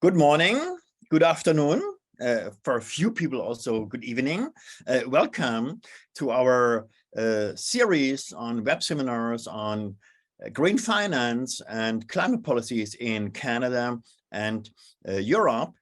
Good morning, good afternoon, for a few people also good evening. Welcome to our series on web seminars on green finance and climate policies in Canada and Europe.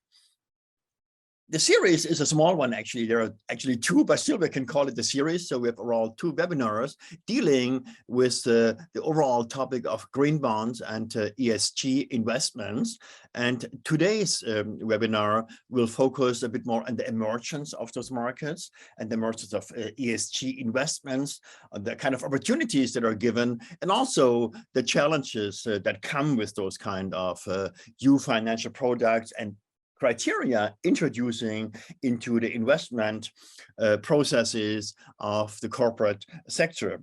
The series is a small one, actually. There are actually two, but still we can call it the series. So we have overall two webinars dealing with the overall topic of green bonds and ESG investments. And today's webinar will focus a bit more on the emergence of those markets and the emergence of ESG investments, the kind of opportunities that are given, and also the challenges that come with those kind of new financial products and criteria introducing into the investment processes of the corporate sector.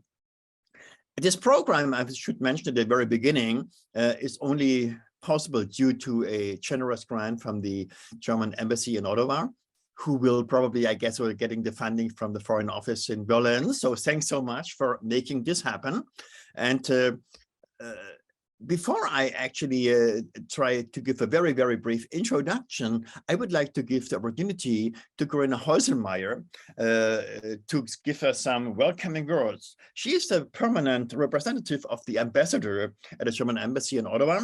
This program, I should mention at the very beginning, is only possible due to a generous grant from the German embassy in Ottawa, who will probably, I guess, we're getting the funding from the Foreign Office in Berlin. So thanks so much for making this happen. And before I actually try to give a very, very brief introduction, I would like to give the opportunity to Corinna Häuselmeier to give us some welcoming words. She is the permanent representative of the ambassador at the German embassy in Ottawa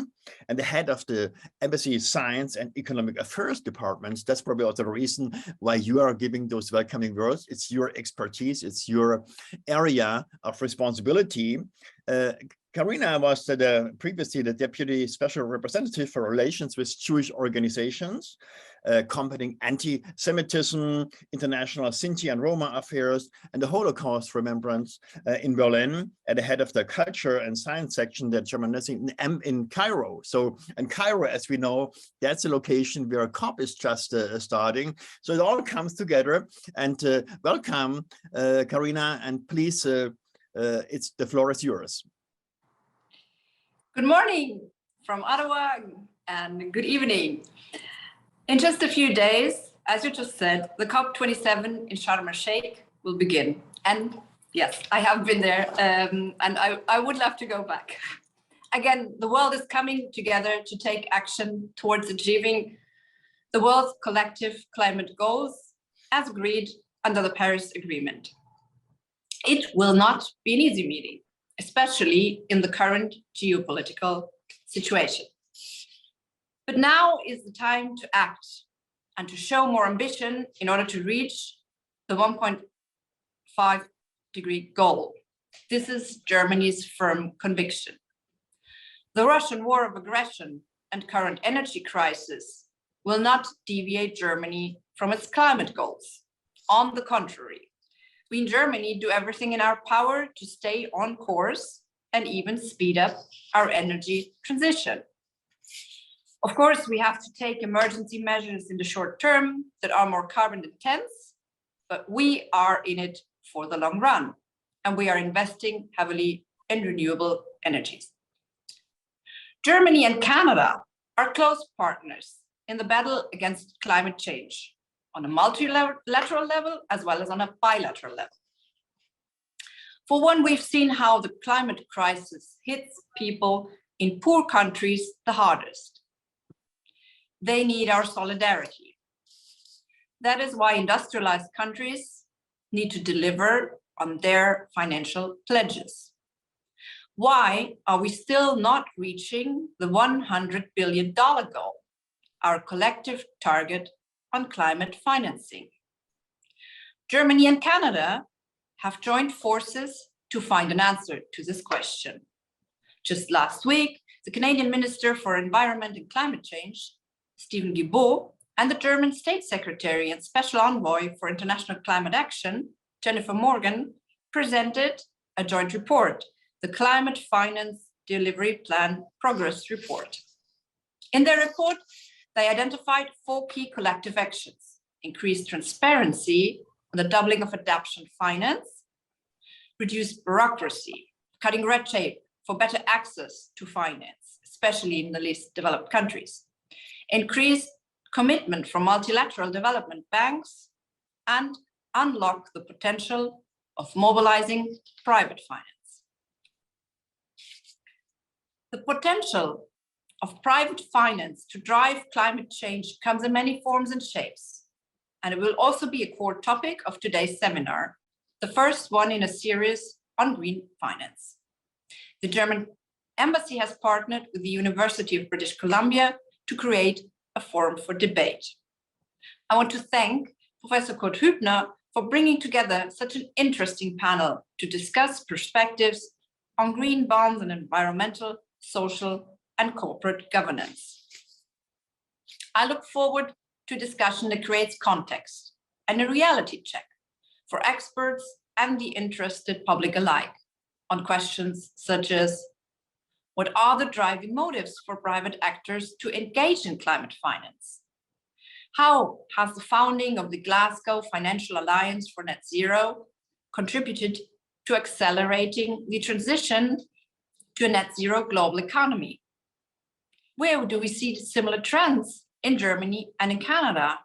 and the head of the embassy's science and economic affairs departments. That's probably also the reason why you are giving those welcoming words. It's your expertise, it's your area of responsibility. Corinna was previously the Deputy Special Representative for Relations with Jewish Organizations, combating anti-Semitism, international Sinti and Roma affairs, and the Holocaust remembrance in Berlin, at the head of the Culture and Science section, the German in Cairo. So, and Cairo, as we know, that's a location where a COP is just starting. So it all comes together. And welcome, Corinna, and please, the floor is yours. Good morning from Ottawa and good evening. In just a few days, as you just said, the COP27 in Sharm el-Sheikh will begin. And yes, I have been there and I would love to go back. Again, the world is coming together to take action towards achieving the world's collective climate goals as agreed under the Paris Agreement. It will not be an easy meeting, especially in the current geopolitical situation. But now is the time to act and to show more ambition in order to reach the 1.5-degree goal. This is Germany's firm conviction. The Russian war of aggression and current energy crisis will not deviate Germany from its climate goals. On the contrary, we in Germany do everything in our power to stay on course and even speed up our energy transition. Of course, we have to take emergency measures in the short term that are more carbon intense, but we are in it for the long run, and we are investing heavily in renewable energies. Germany and Canada are close partners in the battle against climate change, on a multilateral level as well as on a bilateral level. For one, we've seen how the climate crisis hits people in poor countries the hardest. They need our solidarity. That is why industrialized countries need to deliver on their financial pledges. Why are we still not reaching the $100 billion goal, our collective target on climate financing? Germany and Canada have joined forces to find an answer to this question. Just last week, the Canadian Minister for Environment and Climate Change, Steven Guilbeault, and the German State Secretary and Special Envoy for International Climate Action, Jennifer Morgan, presented a joint report, the Climate Finance Delivery Plan Progress Report. In their report, they identified 4 key collective actions: increased transparency on the doubling of adaptation finance, reduced bureaucracy, cutting red tape for better access to finance, especially in the least developed countries, increased commitment from multilateral development banks, and unlock the potential of mobilizing private finance. The potential of private finance to drive climate change comes in many forms and shapes, and it will also be a core topic of today's seminar, the first one in a series on green finance. The German Embassy has partnered with the University of British Columbia to create a forum for debate. I want to thank Professor Kurt Hübner for bringing together such an interesting panel to discuss perspectives on green bonds and environmental, social, and corporate governance. I look forward to a discussion that creates context and a reality check for experts and the interested public alike on questions such as, what are the driving motives for private actors to engage in climate finance? How has the founding of the Glasgow Financial Alliance for Net Zero contributed to accelerating the transition to a net zero global economy? Where do we see similar trends in Germany and in Canada?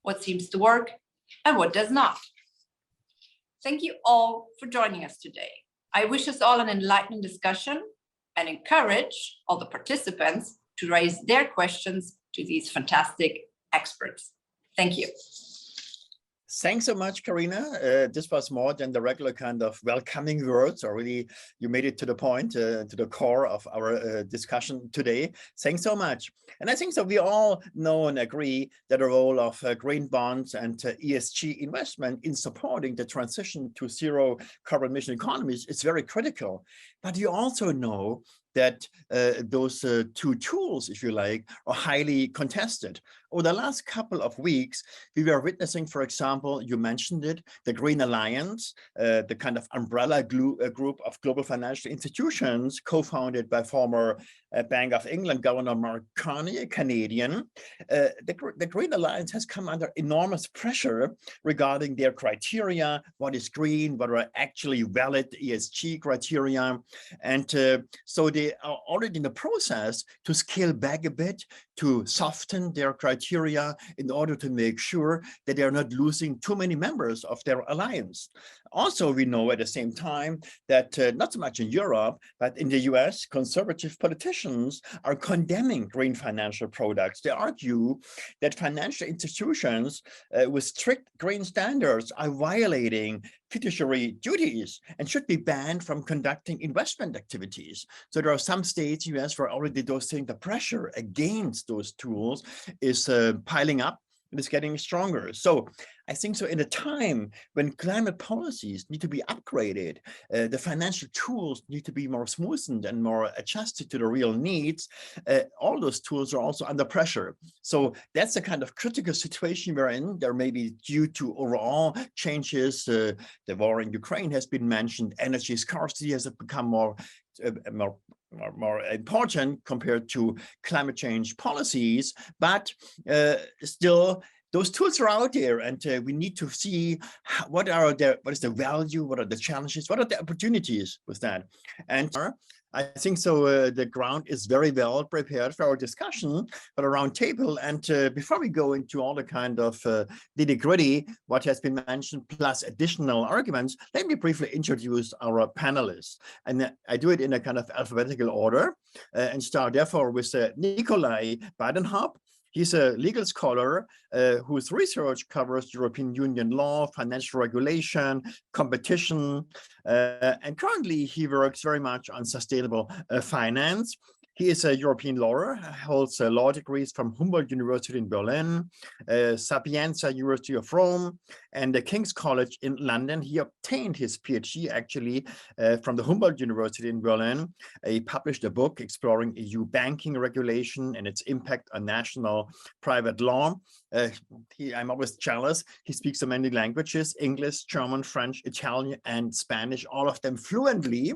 What seems to work and what does not? Thank you all for joining us today. I wish us all an enlightening discussion and encourage all the participants to raise their questions to these fantastic experts. Thank you. Thanks so much, Karina. This was more than the regular kind of welcoming words, or really you made it to the point, to the core of our discussion today. Thanks so much. And I think so we all know and agree that the role of green bonds and ESG investment in supporting the transition to zero carbon emission economies is very critical. But you also know that those two tools, if you like, are highly contested. Over the last couple of weeks, we were witnessing, for example, you mentioned it, the Green Alliance, the kind of umbrella group of global financial institutions co-founded by former Bank of England Governor Mark Carney, a Canadian. The Green Alliance has come under enormous pressure regarding their criteria, what is green, what are actually valid ESG criteria. And so they are already in the process to scale back a bit, to soften their criteria in order to make sure that they are not losing too many members of their alliance. Also, we know at the same time that not so much in Europe, but in the US, conservative politicians are condemning green financial products. They argue that financial institutions with strict green standards are violating fiduciary duties and should be banned from conducting investment activities. So there are some states, US, where already those saying the pressure against those tools is piling up and is getting stronger. So I think so in a time when climate policies need to be upgraded, the financial tools need to be more smoothened and more adjusted to the real needs, all those tools are also under pressure. So that's the kind of critical situation we're in. There may be due to overall changes. The war in Ukraine has been mentioned. Energy scarcity has become more important compared to climate change policies, but still those tools are out there, and we need to see what is the value, what are the challenges, what are the opportunities with that. And I think so the ground is very well prepared for our discussion, but around table. And before we go into all the kind of nitty-gritty, what has been mentioned, plus additional arguments, let me briefly introduce our panelists. And I do it in a kind of alphabetical order and start therefore with Nikolai Badenhop. He's a legal scholar whose research covers European Union law, financial regulation, competition, and currently he works very much on sustainable finance. He is a European lawyer, holds law degrees from Humboldt University in Berlin, Sapienza University of Rome, and the King's College in London. He obtained his PhD actually from the Humboldt University in Berlin. He published a book exploring EU banking regulation and its impact on national private law. I'm always jealous. He speaks so many languages: English, German, French, Italian, and Spanish, all of them fluently.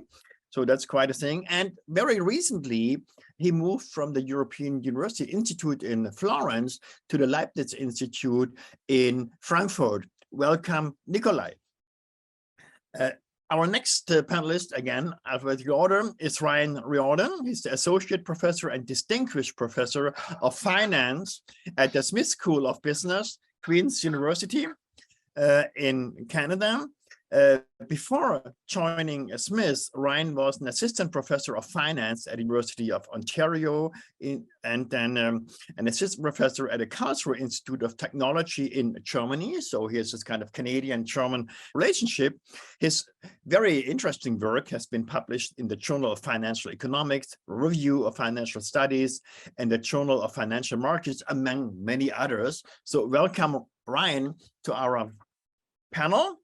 So that's quite a thing. And very recently, he moved from the European University Institute in Florence to the Leibniz Institute in Frankfurt. Welcome, Nikolai. Our next panelist, again, alphabetical order, is Ryan Riordan. He's the Associate Professor and Distinguished Professor of Finance at the Smith School of Business, Queen's University in Canada. Before joining Smith, Ryan was an assistant professor of finance at the University of Ontario, and then an assistant professor at the Karlsruhe Institute of Technology in Germany. So he has this kind of Canadian-German relationship. His very interesting work has been published in the Journal of Financial Economics, Review of Financial Studies, and the Journal of Financial Markets, among many others. So welcome, Ryan, to our panel.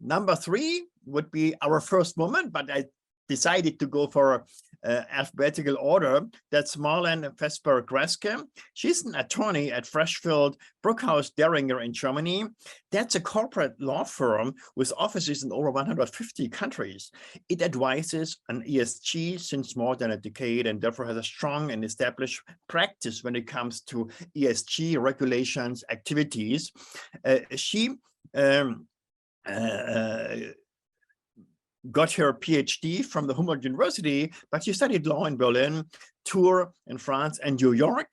Number 3 would be our first woman, but I decided to go for alphabetical order. That's Marlene Vesper-Greske. She's an attorney at Freshfield Bruckhaus Deringer in Germany. That's a corporate law firm with offices in over 150 countries. It advises on ESG since more than a decade, and therefore has a strong and established practice when it comes to ESG regulations activities. She got her PhD from the Humboldt University, but she studied law in Berlin, Tours in France, and New York.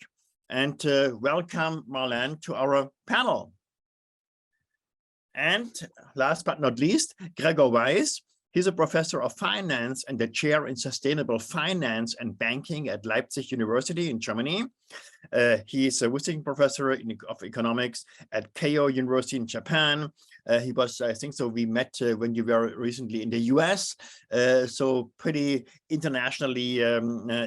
And welcome, Marlene, to our panel. And last but not least, Gregor Weiss. He's a professor of finance and the chair in sustainable finance and banking at Leipzig University in Germany. He is a visiting professor of economics at Keio University in Japan. He was, I think so, we met when you were recently in the US, so pretty internationally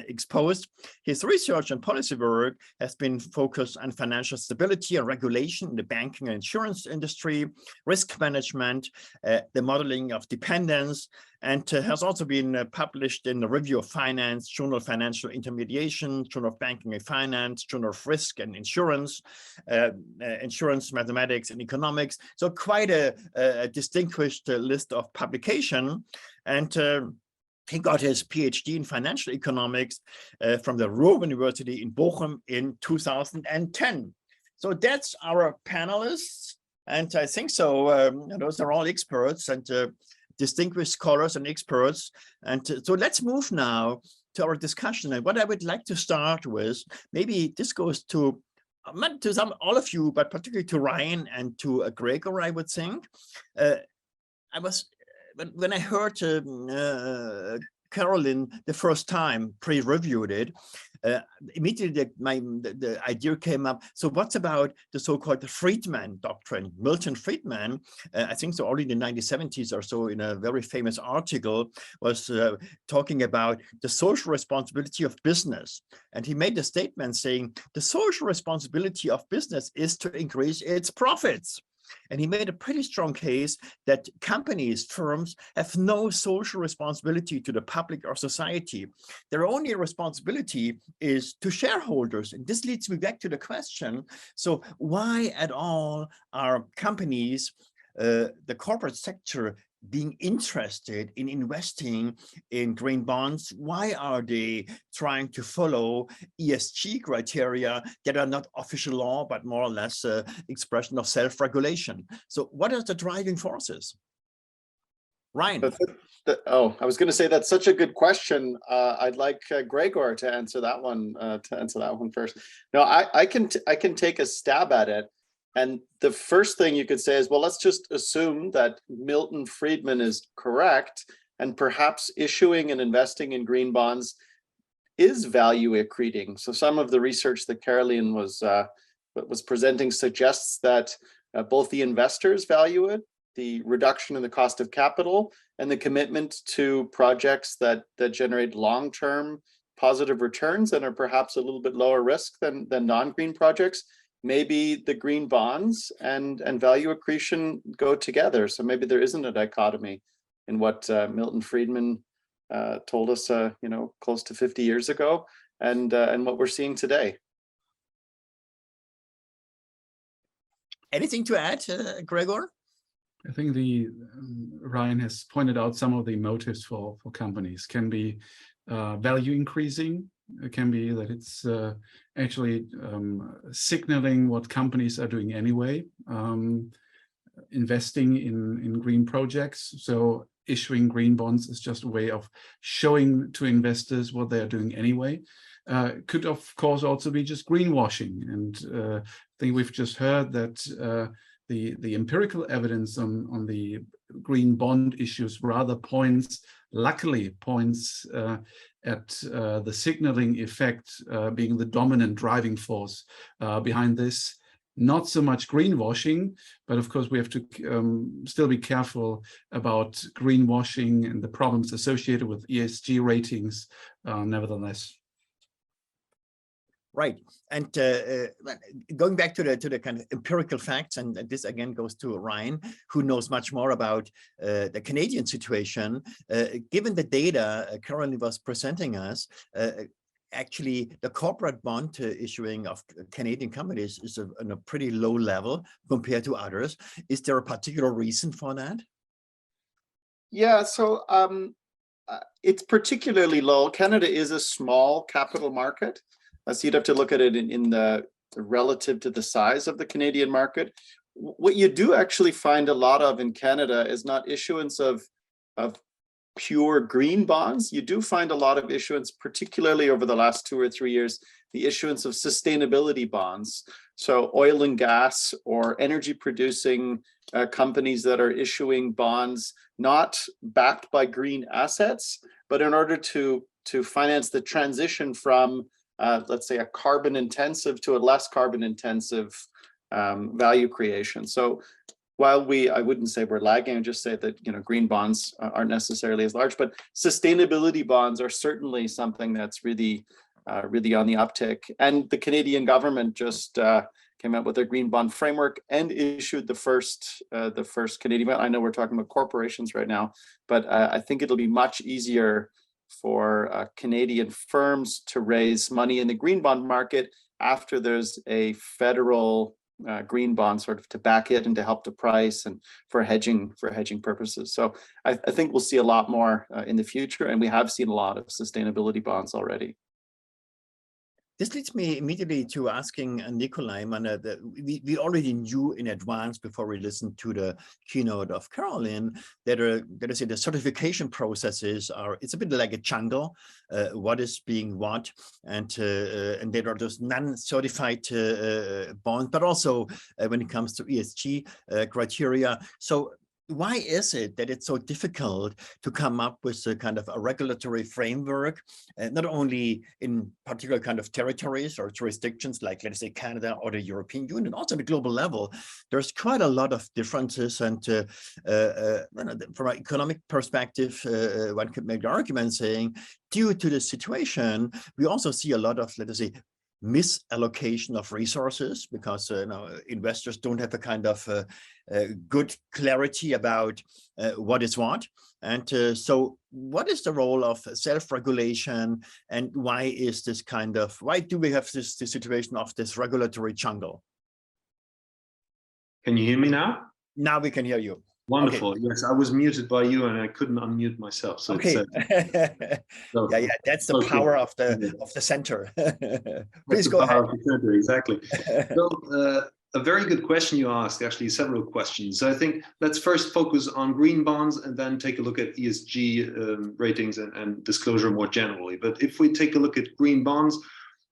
exposed. His research and policy work has been focused on financial stability and regulation in the banking and insurance industry, risk management, the modeling of dependence, and has also been published in the Review of Finance, Journal of Financial Intermediation, Journal of Banking and Finance, Journal of Risk and Insurance, Insurance, Mathematics and Economics. So quite a distinguished list of publication. And he got his PhD in financial economics from the Ruhr University in Bochum in 2010. So that's our panelists. And I think so, those are all experts and distinguished scholars and experts. And so let's move now to our discussion. And what I would like to start with, maybe this goes to all of you, but particularly to Ryan and to Gregor, I would think. When I heard Caroline the first time, pre-reviewed it, immediately the idea came up. So what's about the so-called Friedman doctrine? Milton Friedman, I think so already in the 1970s or so, in a very famous article, was talking about the social responsibility of business. And he made a statement saying, the social responsibility of business is to increase its profits. And he made a pretty strong case that companies, firms, have no social responsibility to the public or society. Their only responsibility is to shareholders. And this leads me back to the question, so why at all are companies, the corporate sector, being interested in investing in green bonds? Why are they trying to follow ESG criteria that are not official law, but more or less expression of self-regulation? So what are the driving forces? Ryan. I was going to say that's such a good question. I'd like Gregor to answer that one. First. No, I can take a stab at it. And the first thing you could say is, well, let's just assume that Milton Friedman is correct, and perhaps issuing and investing in green bonds is value accreting. So some of the research that Caroline was presenting suggests that both the investors value it, the reduction in the cost of capital, and the commitment to projects that generate long-term positive returns and are perhaps a little bit lower risk than non-green projects. Maybe the green bonds and value accretion go together. So maybe there isn't a dichotomy in what Milton Friedman told us, close to 50 years ago, and what we're seeing today. Anything to add, Gregor? I think Ryan has pointed out some of the motives for companies. Can be value increasing. It can be that it's actually signaling what companies are doing anyway, investing in green projects. So issuing green bonds is just a way of showing to investors what they're doing anyway. Could, of course, also be just greenwashing. And I think we've just heard that the empirical evidence on the green bond issues rather luckily points at the signaling effect being the dominant driving force behind this. Not so much greenwashing, but of course we have to still be careful about greenwashing and the problems associated with ESG ratings, nevertheless. Right, and going back to the kind of empirical facts, and this again goes to Ryan, who knows much more about the Canadian situation. Given the data Caroline was presenting us, actually the corporate bond issuing of Canadian companies is on a pretty low level compared to others. Is there a particular reason for that? Yeah, so it's particularly low. Canada is a small capital market. So you'd have to look at it in the relative to the size of the Canadian market. What you do actually find a lot of in Canada is not issuance of pure green bonds. You do find a lot of issuance, particularly over the last 2 or 3 years, the issuance of sustainability bonds. So oil and gas or energy producing companies that are issuing bonds, not backed by green assets, but in order to finance the transition from let's say a carbon intensive to a less carbon intensive value creation. So while I wouldn't say we're lagging, I'd just say that, you know, green bonds aren't necessarily as large, but sustainability bonds are certainly something that's really on the uptick. And the Canadian government just came out with their green bond framework and issued the first Canadian. I know we're talking about corporations right now, but I think it'll be much easier for Canadian firms to raise money in the green bond market after there's a federal green bond sort of to back it and to help the price and for hedging purposes. So I think we'll see a lot more in the future, and we have seen a lot of sustainability bonds already. This leads me immediately to asking Nikolai, we already knew in advance before we listened to the keynote of Caroline that the certification processes it's a bit like a jungle, what is being what, and there are those non-certified bonds, but also when it comes to ESG criteria. So why is it that it's so difficult to come up with a kind of a regulatory framework, not only in particular kind of territories or jurisdictions like, let's say, Canada or the European Union, also on the global level? There's quite a lot of differences, and from an economic perspective, one could make the argument saying, due to the situation, we also see a lot of, let us say, misallocation of resources, because investors don't have a kind of good clarity about what is what. And so what is the role of self-regulation, and why do we have this situation of this regulatory jungle? Can you hear me now? Now we can hear you. Wonderful. Okay. Yes, I was muted by you and I couldn't unmute myself. So okay. Yeah, that's the power of the center. Please go ahead. Center, exactly. So a very good question you asked, actually several questions. So I think let's first focus on green bonds and then take a look at ESG ratings and disclosure more generally. But if we take a look at green bonds,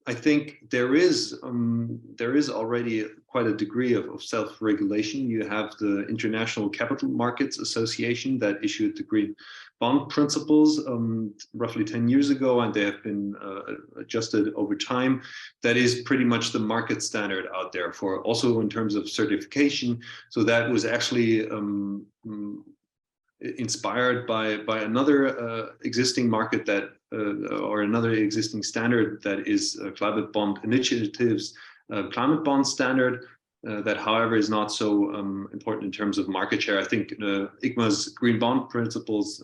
I think there is already quite a degree of self-regulation. You have the International Capital Markets Association that issued the green bond principles roughly 10 years ago, and they have been adjusted over time. That is pretty much the market standard out there for also in terms of certification. So that was actually inspired by another existing market that or another existing standard, that is Climate Bond Initiative's climate bond standard, that however is not so important in terms of market share. I think ICMA's green bond principles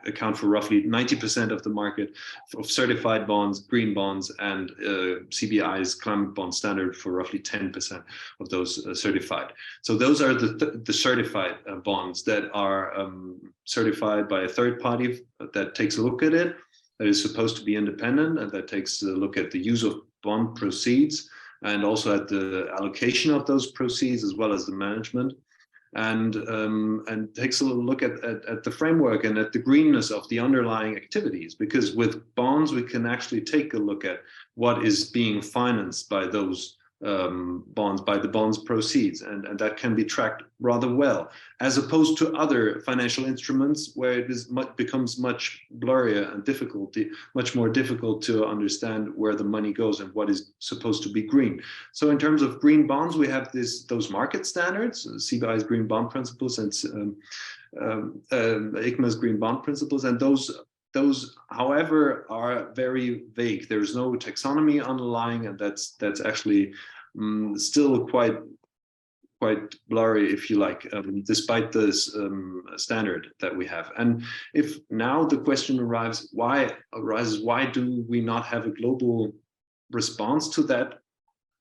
account for roughly 90% of the market of certified bonds, green bonds, and CBI's climate bond standard for roughly 10% of those certified. So those are the certified bonds that are certified by a third party that takes a look at it, that is supposed to be independent, and that takes a look at the use of bond proceeds and also at the allocation of those proceeds as well as the management. And takes a little look at the framework and at the greenness of the underlying activities, because with bonds we can actually take a look at what is being financed by those bonds, by the bonds proceeds, and that can be tracked rather well, as opposed to other financial instruments where it becomes much blurrier and much more difficult to understand where the money goes and what is supposed to be green. So in terms of green bonds, we have those market standards, CBI's green bond principles and ICMA's green bond principles, and those, however, are very vague. There's no taxonomy underlying, and that's actually still quite blurry, if you like, despite this standard that we have. And if now the question arises, why do we not have a global response to that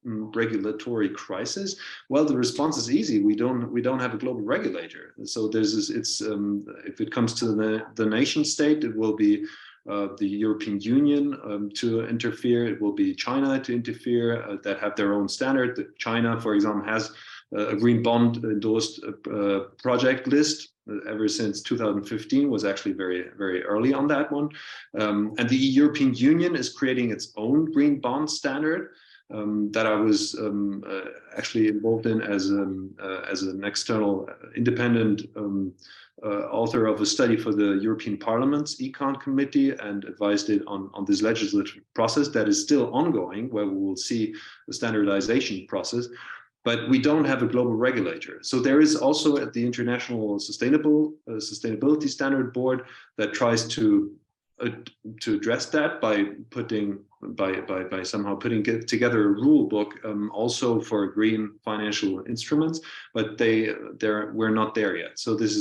regulatory crisis? Well, the response is easy. We don't have a global regulator. So if it comes to the nation state, it will be the European Union to interfere. It will be China to interfere, that have their own standard. China, for example, has a green bond endorsed project list ever since 2015, was actually very, very early on that one. And the European Union is creating its own green bond standard that I was actually involved in as an external independent author of a study for the European Parliament's Econ Committee, and advised it on this legislative process that is still ongoing, where we will see the standardization process. But we don't have a global regulator. So there is also at the International Sustainability Standard Board that tries to address that by somehow putting together a rule book also for green financial instruments, but we're not there yet. So this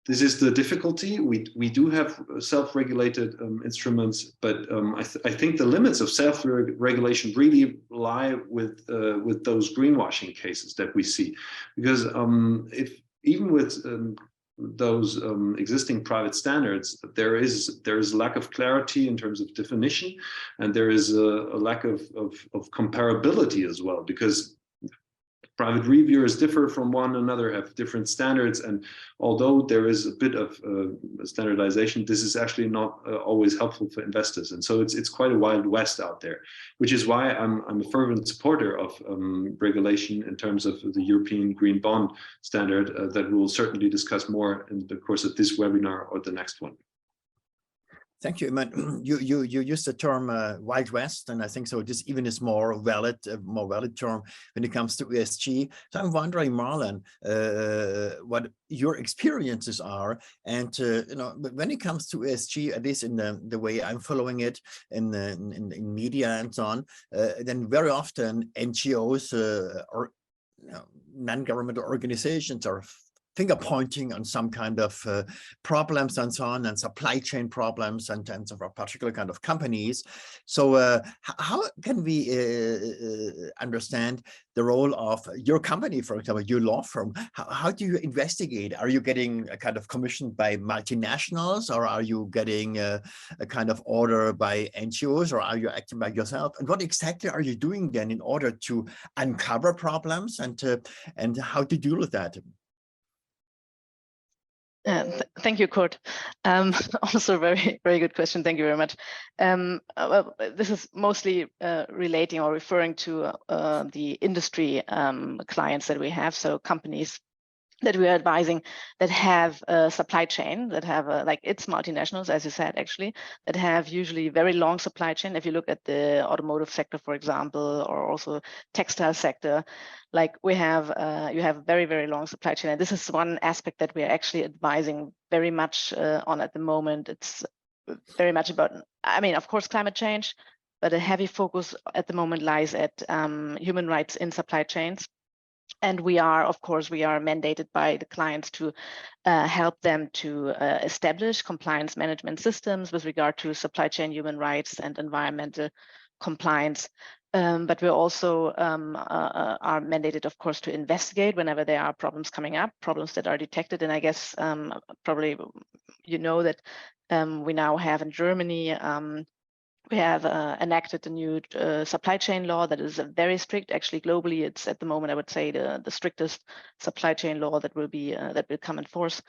is the difficulty. We do have self-regulated instruments, but I think the limits of self-regulation really lie with those greenwashing cases that we see, because if even with those existing private standards, there is lack of clarity in terms of definition, and there is a lack of comparability as well, because private reviewers differ from one another, have different standards, and although there is a bit of standardization, this is actually not always helpful for investors, and so it's quite a wild west out there, which is why I'm a fervent supporter of regulation in terms of the European Green Bond Standard that we'll certainly discuss more in the course of this webinar or the next one. Thank you, Iman. You used the term Wild West, and I think so. This even is more valid term when it comes to ESG. So I'm wondering, Marlon, what your experiences are, and when it comes to ESG, at least in the way I'm following it in media and so on, then very often NGOs or non-governmental organizations are finger pointing on some kind of problems and so on, and supply chain problems and of a particular kind of companies. So how can we understand the role of your company, for example, your law firm? How do you investigate? Are you getting a kind of commissioned by multinationals, or are you getting a kind of order by NGOs, or are you acting by yourself? And what exactly are you doing then in order to uncover problems and how to deal with that? Thank you, Kurt. Also very, very good question. Thank you very much. Well, this is mostly relating or referring to the industry clients that we have, so companies that we are advising that have a supply chain, that have like it's multinationals, as you said, actually, that have usually very long supply chain. If you look at the automotive sector, for example, or also textile sector, like we have, you have very, very long supply chain. And this is one aspect that we are actually advising very much on at the moment. It's very much about, I mean, of course, climate change, but a heavy focus at the moment lies at human rights in supply chains. And we are, of course, we are mandated by the clients to help them to establish compliance management systems with regard to supply chain human rights and environmental compliance. But we also are mandated, of course, to investigate whenever there are problems coming up, problems that are detected. And I guess probably you know that we now have in Germany We have enacted a new supply chain law that is very strict. Actually, globally, it's at the moment, I would say, the strictest supply chain law that will be that will come in force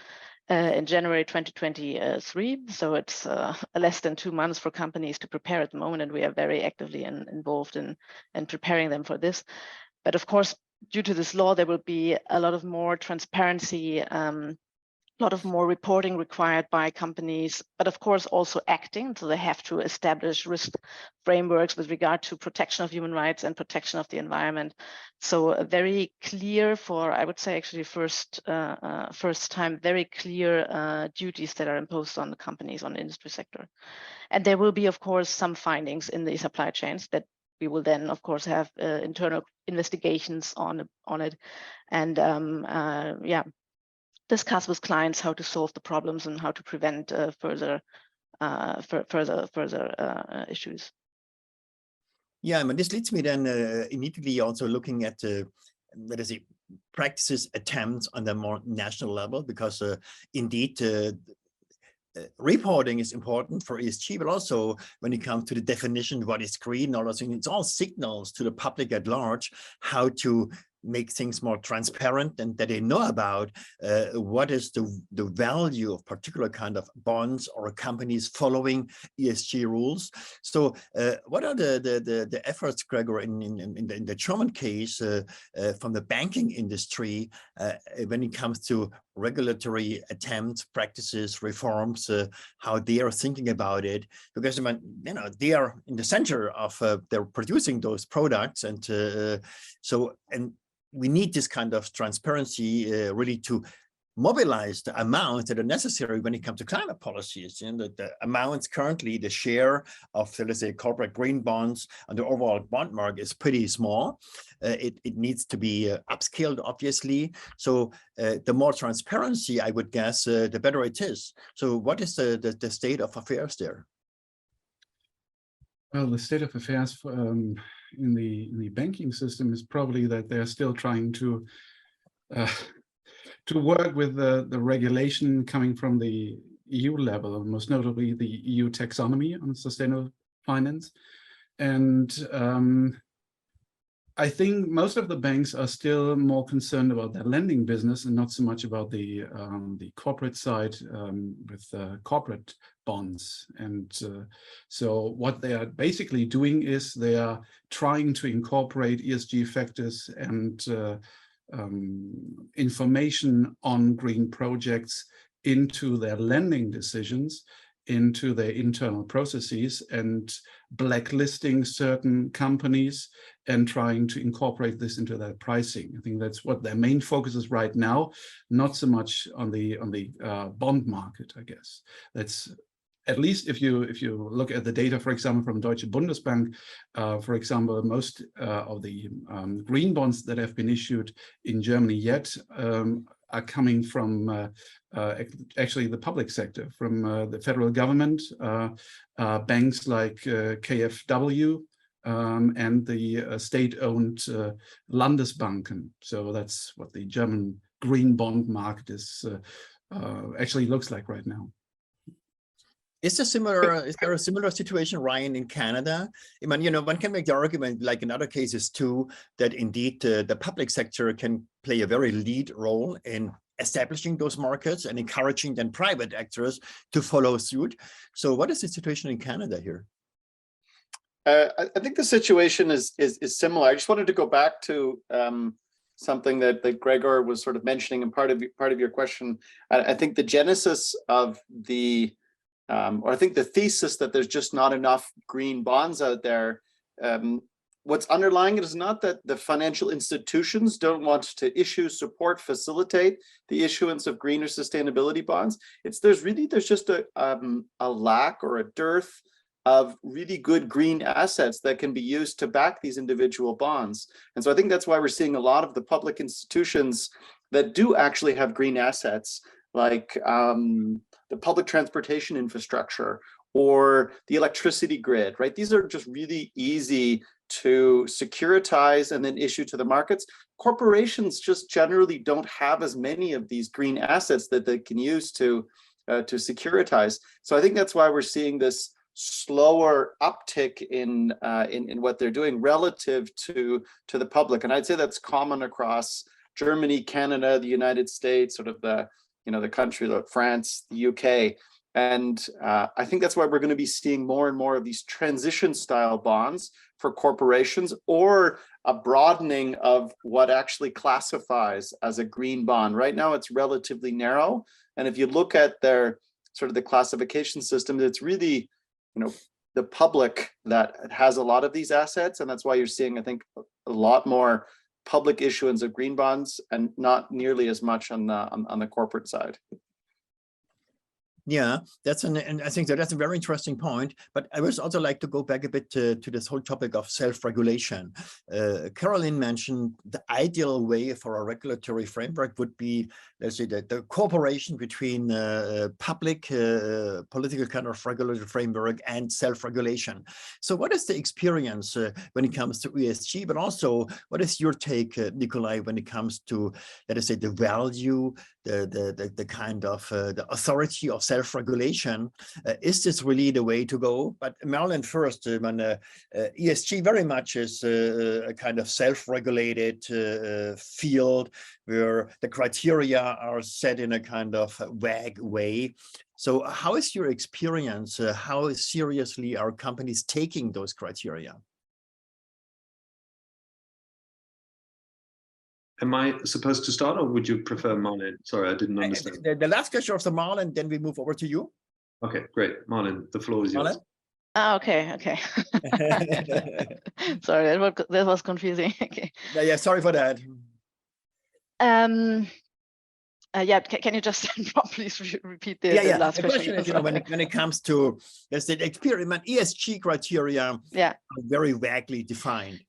in January 2023. So it's less than 2 months for companies to prepare at the moment, and we are very actively involved in preparing them for this. But of course, due to this law, there will be a lot of more transparency, a lot of more reporting required by companies, but of course also acting. So they have to establish risk frameworks with regard to protection of human rights and protection of the environment. So very clear for, I would say actually first time, very clear duties that are imposed on the companies, on the industry sector. And there will be, of course, some findings in the supply chains that we will then, of course, have internal investigations on it, and discuss with clients how to solve the problems and how to prevent further issues. Yeah, I mean, this leads me then immediately also looking at let us say practices, attempts on the more national level, because indeed reporting is important for ESG, but also when it comes to the definition, what is green, all those things, it's all signals to the public at large how to make things more transparent and that they know about what is the value of particular kind of bonds or companies following ESG rules. So what are the efforts, Gregor, in the German case from the banking industry when it comes to regulatory attempts, practices, reforms, how they are thinking about it? Because I mean, you know, they are in the center of they're producing those products, and we need this kind of transparency really to mobilize the amounts that are necessary when it comes to climate policies. And the amounts currently, the share of, let's say, corporate green bonds on the overall bond market is pretty small. It needs to be upscaled, obviously. So the more transparency, I would guess, the better it is. So what is the state of affairs there? Well, the state of affairs in the banking system is probably that they're still trying to work with the regulation coming from the EU level, most notably the EU taxonomy on sustainable finance. And I think most of the banks are still more concerned about their lending business and not so much about the corporate side with corporate bonds. And so what they are basically doing is they are trying to incorporate ESG factors and information on green projects into their lending decisions, into their internal processes, and blacklisting certain companies and trying to incorporate this into their pricing. I think that's what their main focus is right now, not so much on the bond market, I guess. That's at least if you look at the data, for example, from Deutsche Bundesbank, for example, most of the green bonds that have been issued in Germany yet are coming from actually the public sector, from the federal government, banks like KfW, and the state-owned Landesbanken. So that's what the German green bond market is actually looks like right now. Is there a similar situation, Ryan, in Canada? I mean, you know, one can make the argument, like in other cases too, that indeed the public sector can play a very lead role in establishing those markets and encouraging then private actors to follow suit. So what is the situation in Canada here? I think the situation is similar. I just wanted to go back to something that Gregor was sort of mentioning in part of your question. I think the genesis of the or I think the thesis that there's just not enough green bonds out there, what's underlying it is not that the financial institutions don't want to issue, support, facilitate the issuance of green or sustainability bonds. There's just a lack or a dearth of really good green assets that can be used to back these individual bonds. And so I think that's why we're seeing a lot of the public institutions that do actually have green assets, like the public transportation infrastructure or the electricity grid, right? These are just really easy to securitize and then issue to the markets. Corporations just generally don't have as many of these green assets that they can use to securitize. So I think that's why we're seeing this slower uptick in what they're doing relative to the public. And I'd say that's common across Germany, Canada, the United States, sort of the country like France, the UK. And I think that's why we're going to be seeing more and more of these transition style bonds for corporations, or a broadening of what actually classifies as a green bond. Right now, it's relatively narrow. And if you look at their sort of the classification system, it's really, the public that has a lot of these assets. And that's why you're seeing, I think, a lot more public issuance of green bonds and not nearly as much on the corporate side. Yeah, and I think that's a very interesting point. But I would also like to go back a bit to this whole topic of self-regulation. Caroline mentioned the ideal way for a regulatory framework would be, let's say, the cooperation between public political kind of regulatory framework and self-regulation. So what is the experience when it comes to ESG, but also what is your take, Nikolai, when it comes to, let us say, the value, the kind of the authority of self-regulation? Is this really the way to go? But Marilyn first, ESG very much is a kind of self-regulated field where the criteria are set in a kind of vague way. So how is your experience? How seriously are companies taking those criteria? Am I supposed to start, or would you prefer Marlin? Sorry, I didn't understand. The last question of the Marlin, then we move over to you. Okay, great. Marlin, the floor is yours. Okay. Sorry, that was confusing. Okay. Yeah, sorry for that. Yeah, can you just please repeat the last question? The question is, when it comes to, let's say, experiment, ESG criteria are very vaguely defined.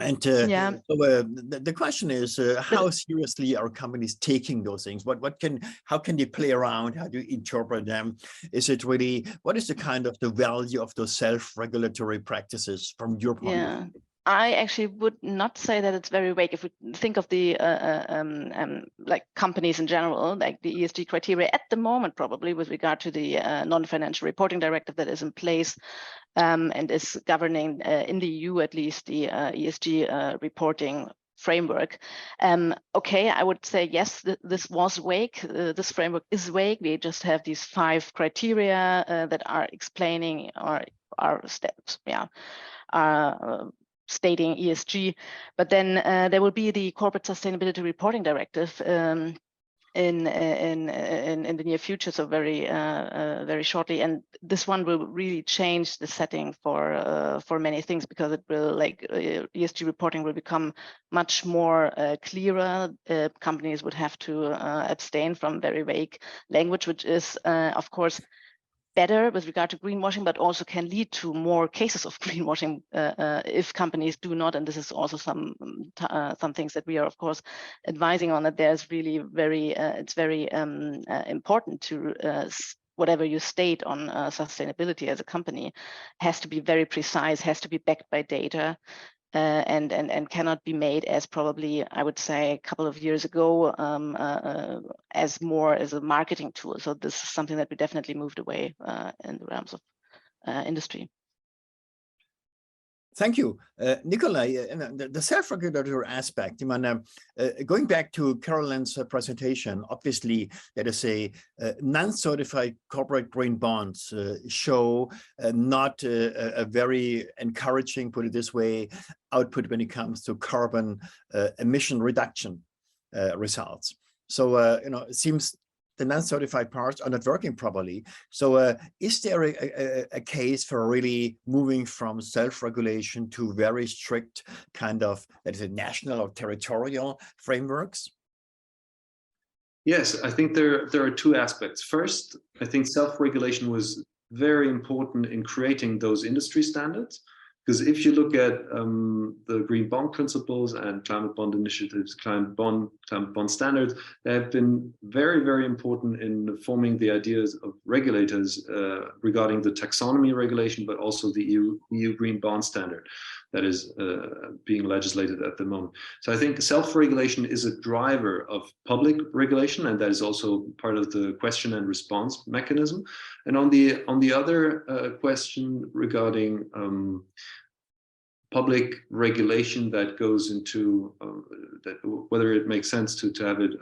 And so the question is, how seriously are companies taking those things? How can they play around? How do you interpret them? Is it really, what is the kind of the value of those self-regulatory practices from your point of view? I actually would not say that it's very vague. If we think of the like companies in general, like the ESG criteria at the moment, probably with regard to the non-financial reporting directive that is in place and is governing in the EU at least the ESG reporting framework. Okay, I would say yes, this was vague. This framework is vague. We just have these 5 criteria that are explaining our steps. Stating ESG, but then there will be the Corporate Sustainability Reporting Directive in the near future, so very shortly, and this one will really change the setting for many things, because it will, like, ESG reporting will become much more clearer. Companies would have to abstain from very vague language, which is of course better with regard to greenwashing, but also can lead to more cases of greenwashing if companies do not. And this is also some things that we are, of course, advising on, that there's really it's very important to whatever you state on sustainability as a company has to be very precise, has to be backed by data. And cannot be made as, probably I would say a couple of years ago, as more as a marketing tool. So this is something that we definitely moved away in the realms of industry. Thank you, Nikolai. The self-regulatory aspect, going back to Caroline's presentation, obviously, let us say, non-certified corporate green bonds show not a very encouraging, put it this way, output when it comes to carbon emission reduction results. So, it seems the non-certified parts are not working properly. So is there a case for really moving from self-regulation to very strict kind of, that is a national or territorial frameworks? Yes, I think there are 2 aspects. First, I think self-regulation was very important in creating those industry standards. Because if you look at the Green Bond Principles and Climate Bond Initiatives, Climate Bond Standards, they have been very, very important in forming the ideas of regulators regarding the taxonomy regulation, but also the EU Green Bond Standard. that is being legislated at the moment. So I think self-regulation is a driver of public regulation, and that is also part of the question and response mechanism. And on the other question regarding public regulation that goes into whether it makes sense to have it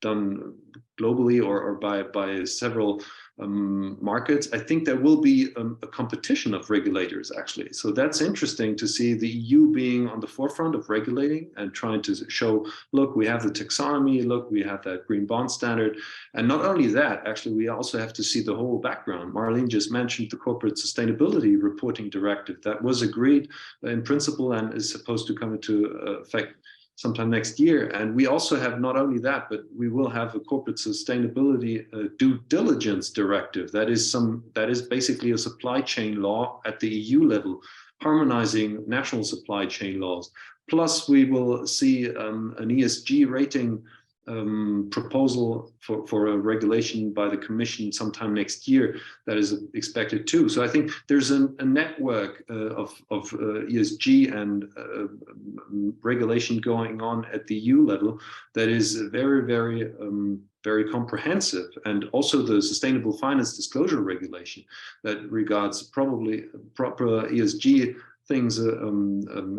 done globally or by several markets, I think there will be a competition of regulators, actually. So that's interesting to see the EU being on the forefront of regulating and trying to show, look, we have the taxonomy, look, we have that green bond standard. And not only that, actually, we also have to see the whole background. Marlene just mentioned the Corporate Sustainability Reporting Directive that was agreed in principle and is supposed to come into effect sometime next year. And we also have not only that, but we will have a corporate sustainability due diligence directive. That is basically a supply chain law at the EU level, harmonizing national supply chain laws. Plus, we will see an ESG rating proposal for a regulation by the Commission sometime next year that is expected too. So I think there's a network of ESG and regulation going on at the EU level that is very, very, very comprehensive. And also the Sustainable Finance Disclosure Regulation that regards probably proper ESG things,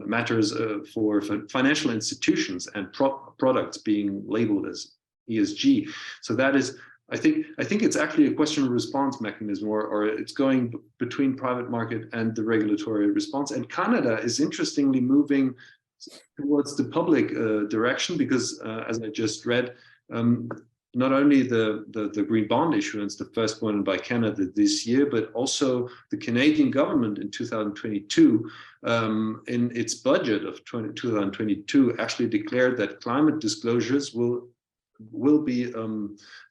matters for financial institutions and products being labeled as ESG. So that is, I think it's actually a question and response mechanism, or it's going between private market and the regulatory response. And Canada is interestingly moving towards the public direction because, as I just read, not only the green bond issuance, the first one by Canada this year, but also the Canadian government in 2022, in its budget of 2022, actually declared that climate disclosures will be,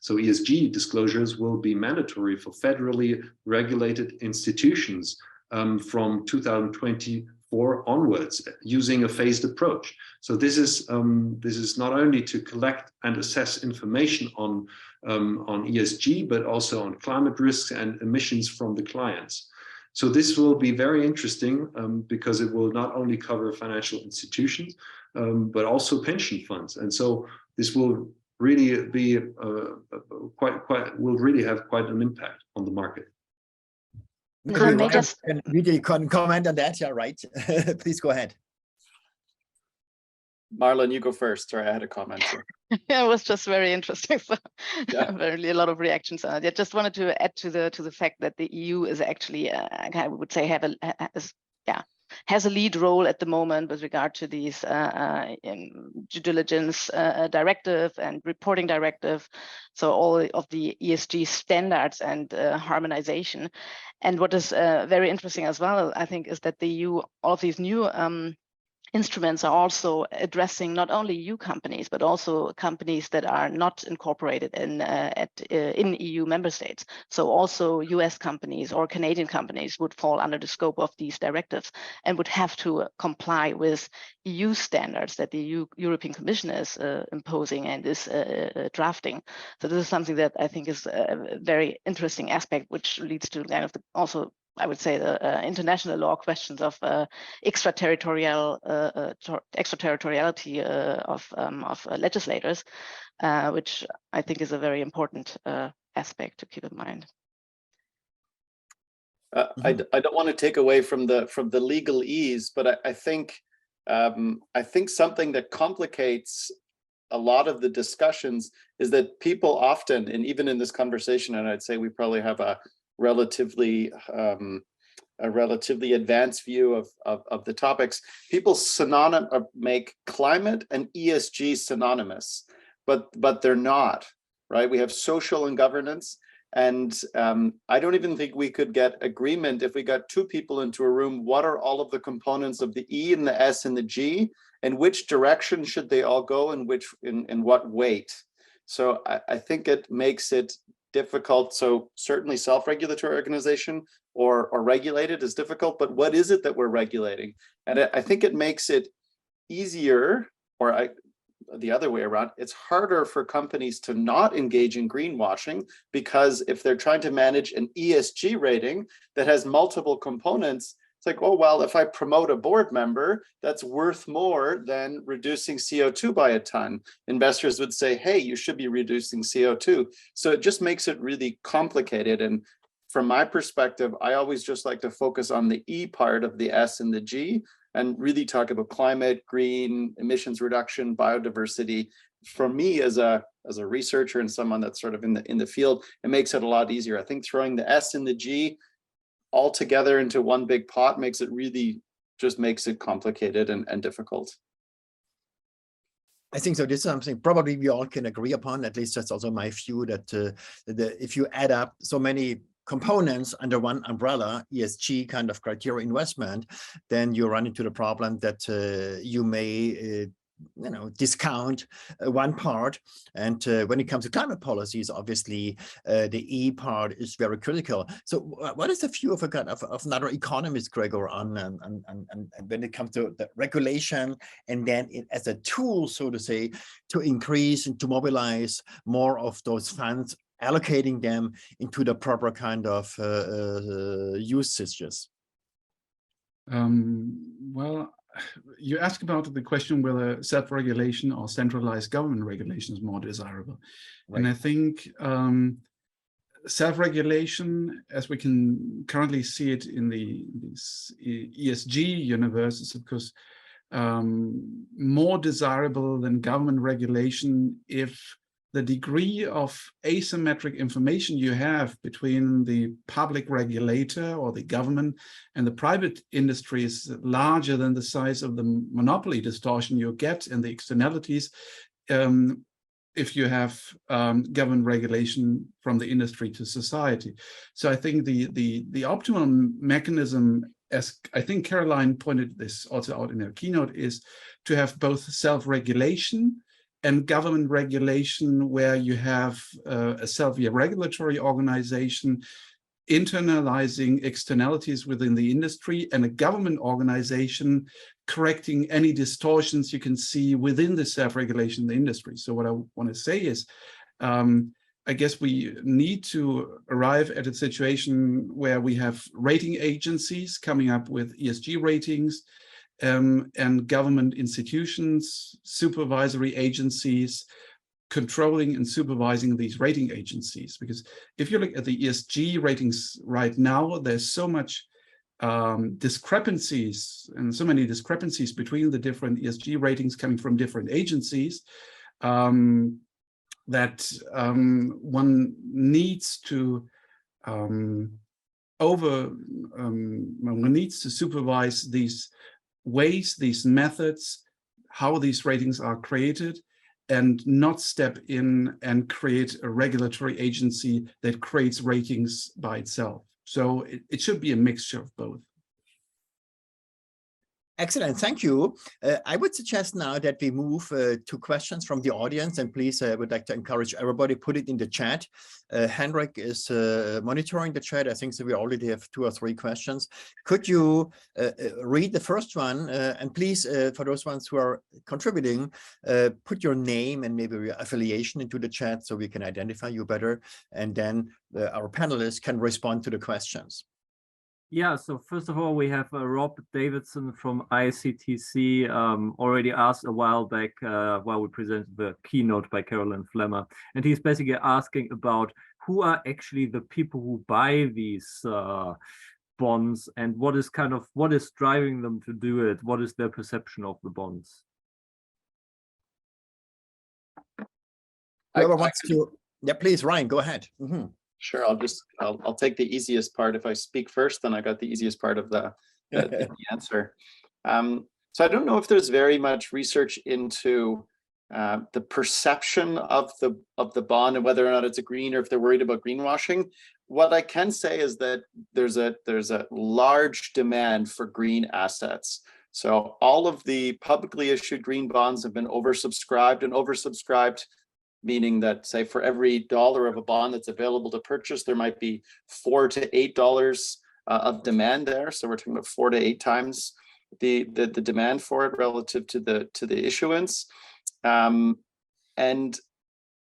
so ESG disclosures will be mandatory for federally regulated institutions from 2024 onwards, using a phased approach. So this is not only to collect and assess information on ESG, but also on climate risks and emissions from the clients. So this will be very interesting because it will not only cover financial institutions, but also pension funds. And so this will really be will really have quite an impact on the market. You can comment on that, yeah, right? Please go ahead. Marlon, you go first. Sorry, I had a comment. Yeah, it was just very interesting. So yeah. Really a lot of reactions on it. I just wanted to add to the fact that the EU is actually, I would say, has a lead role at the moment with regard to these due diligence directive and reporting directive. So all of the ESG standards and harmonization. And what is very interesting as well, I think, is that the EU, all of these new instruments are also addressing not only EU companies, but also companies that are not incorporated in EU member states. So also US companies or Canadian companies would fall under the scope of these directives and would have to comply with EU standards that the European Commission is imposing and is drafting. So this is something that I think is a very interesting aspect, which leads to kind of also, I would say, the international law questions of extraterritoriality of legislators, which I think is a very important aspect to keep in mind. I don't want to take away from the legalese, but I think something that complicates a lot of the discussions is that people often, and even in this conversation, and I'd say we probably have a relatively advanced view of the topics, people make climate and ESG synonymous, but they're not, right? We have social and governance, and I don't even think we could get agreement if we got two people into a room. What are all of the components of the E and the S and the G, and which direction should they all go, and in what weight? So I think it makes it difficult. So certainly self-regulatory organization or regulated is difficult, but what is it that we're regulating? And I think it makes it easier, or the other way around, it's harder for companies to not engage in greenwashing, because if they're trying to manage an ESG rating that has multiple components, It's like, oh, well, if I promote a board member, that's worth more than reducing CO2 by a ton. Investors would say, hey, you should be reducing CO2. So it just makes it really complicated. And from my perspective, I always just like to focus on the E part of the S and the G and really talk about climate, green, emissions reduction, biodiversity. For me as a researcher and someone that's sort of in the field, it makes it a lot easier. I think throwing the S and the G all together into one big pot makes it really just makes it complicated and difficult. I think so. This is something probably we all can agree upon. At least that's also my view, that if you add up so many components under one umbrella, ESG kind of criteria investment, then you run into the problem that you may discount one part. And when it comes to climate policies, obviously the E part is very critical. So what is the view of a kind of another economist, Gregor, on when it comes to the regulation, and then as a tool, so to say, to increase and to mobilize more of those funds, allocating them into the proper kind of usages? Well, you asked about the question whether self-regulation or centralized government regulation is more desirable. Right. And I think self-regulation, as we can currently see it in this ESG universe, is of course more desirable than government regulation if the degree of asymmetric information you have between the public regulator or the government and the private industry is larger than the size of the monopoly distortion you get and the externalities if you have government regulation from the industry to society. So I think the optimum mechanism, as I think Caroline pointed this also out in her keynote, is to have both self-regulation and government regulation, where you have a self-regulatory organization internalizing externalities within the industry, and a government organization correcting any distortions you can see within the self-regulation in the industry. So what I want to say is, I guess we need to arrive at a situation where we have rating agencies coming up with ESG ratings, and government institutions, supervisory agencies, controlling and supervising these rating agencies. Because if you look at the ESG ratings right now, there's so much discrepancies and so many discrepancies between the different ESG ratings coming from different agencies that one needs to one needs to supervise these ways, these methods, how these ratings are created, and not step in and create a regulatory agency that creates ratings by itself. So it should be a mixture of both. Excellent, thank you. I would suggest now that we move to questions from the audience, and please, I would like to encourage everybody, put it in the chat. Henrik is monitoring the chat. I think so we already have 2 or 3 questions. Could you read the first one? And please, for those ones who are contributing, put your name and maybe your affiliation into the chat so we can identify you better. And then our panelists can respond to the questions. Yeah, so first of all, we have Rob Davidson from ICTC already asked a while back while we presented the keynote by Caroline Flemmer. And he's basically asking about who are actually the people who buy these bonds, and what is driving them to do it? What is their perception of the bonds? Whoever wants to, yeah, please, Ryan, go ahead. Mm-hmm. Sure, I'll take the easiest part. If I speak first, then I got the easiest part of the answer. So I don't know if there's very much research into the perception of the bond and whether or not it's a green, or if they're worried about greenwashing. What I can say is that there's a large demand for green assets. So all of the publicly issued green bonds have been oversubscribed, meaning that, say, for every $1 of a bond that's available to purchase, there might be $4 to $8 of demand there. So we're talking about 4 to 8 times the demand for it relative to the issuance. And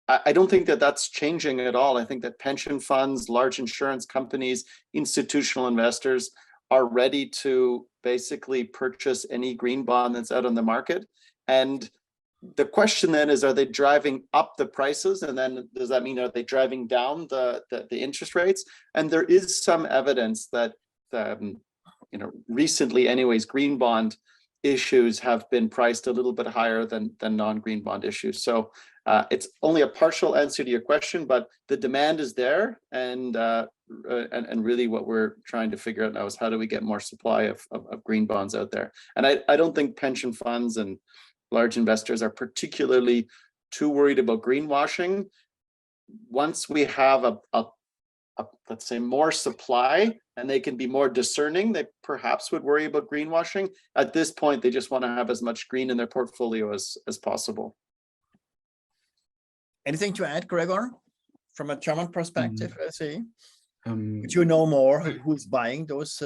I don't think that that's changing at all. I think that pension funds, large insurance companies, institutional investors are ready to basically purchase any green bond that's out on the market. And the question then is, are they driving up the prices? And then does that mean, are they driving down the interest rates? And there is some evidence that, recently anyways, green bond issues have been priced a little bit higher than non-green bond issues. So it's only a partial answer to your question, but the demand is there, and really what we're trying to figure out now is how do we get more supply of green bonds out there. And I don't think pension funds and large investors are particularly too worried about greenwashing. Once we have a let's say more supply and they can be more discerning, they perhaps would worry about greenwashing. At this point, they just want to have as much green in their portfolio as possible. Anything to add, Gregor, from a German perspective? I see. Would you know more who's buying those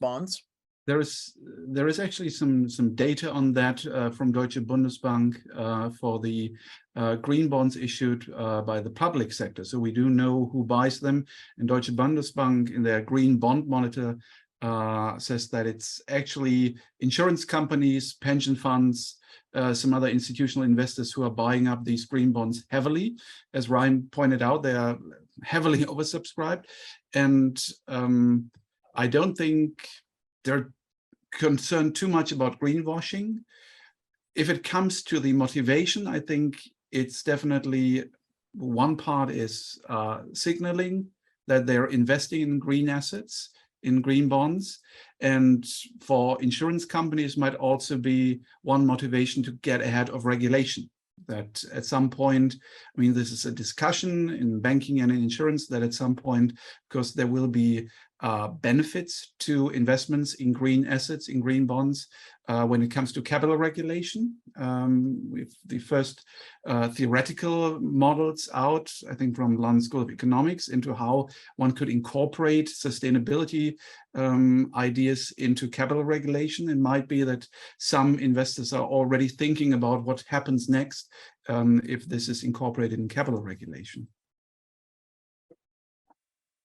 bonds? There is actually some data on that from Deutsche Bundesbank for the green bonds issued by the public sector. So we do know who buys them. And Deutsche Bundesbank in their green bond monitor says that it's actually insurance companies, pension funds, some other institutional investors who are buying up these green bonds heavily. As Ryan pointed out, they are heavily oversubscribed. And I don't think they're concerned too much about greenwashing. If it comes to the motivation, I think it's definitely one part is signaling that they're investing in green assets, in green bonds. And for insurance companies might also be one motivation to get ahead of regulation. That at some point, I mean, this is a discussion in banking and in insurance, that at some point, because there will be benefits to investments in green assets, in green bonds, when it comes to capital regulation. With the first theoretical models out, I think from London School of Economics, into how one could incorporate sustainability ideas into capital regulation. It might be that some investors are already thinking about what happens next if this is incorporated in capital regulation.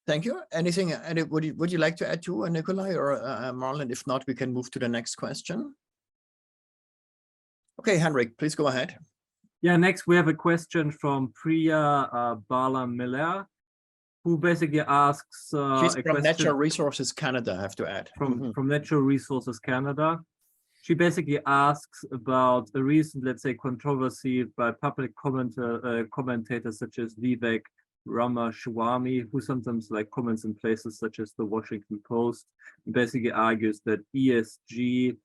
Thank you. Anything would you like to add to, Nikolai or Marlon? If not, we can move to the next question. Okay, Henrik, please go ahead. Yeah, next we have a question from Priya Bala Miller, who basically asks She's from Natural Resources Canada, I have to add. From Natural Resources Canada. She basically asks about a recent, let's say, controversy by public commentators such as Vivek Ramaswamy, who sometimes comments in places such as the Washington Post, and basically argues that ESG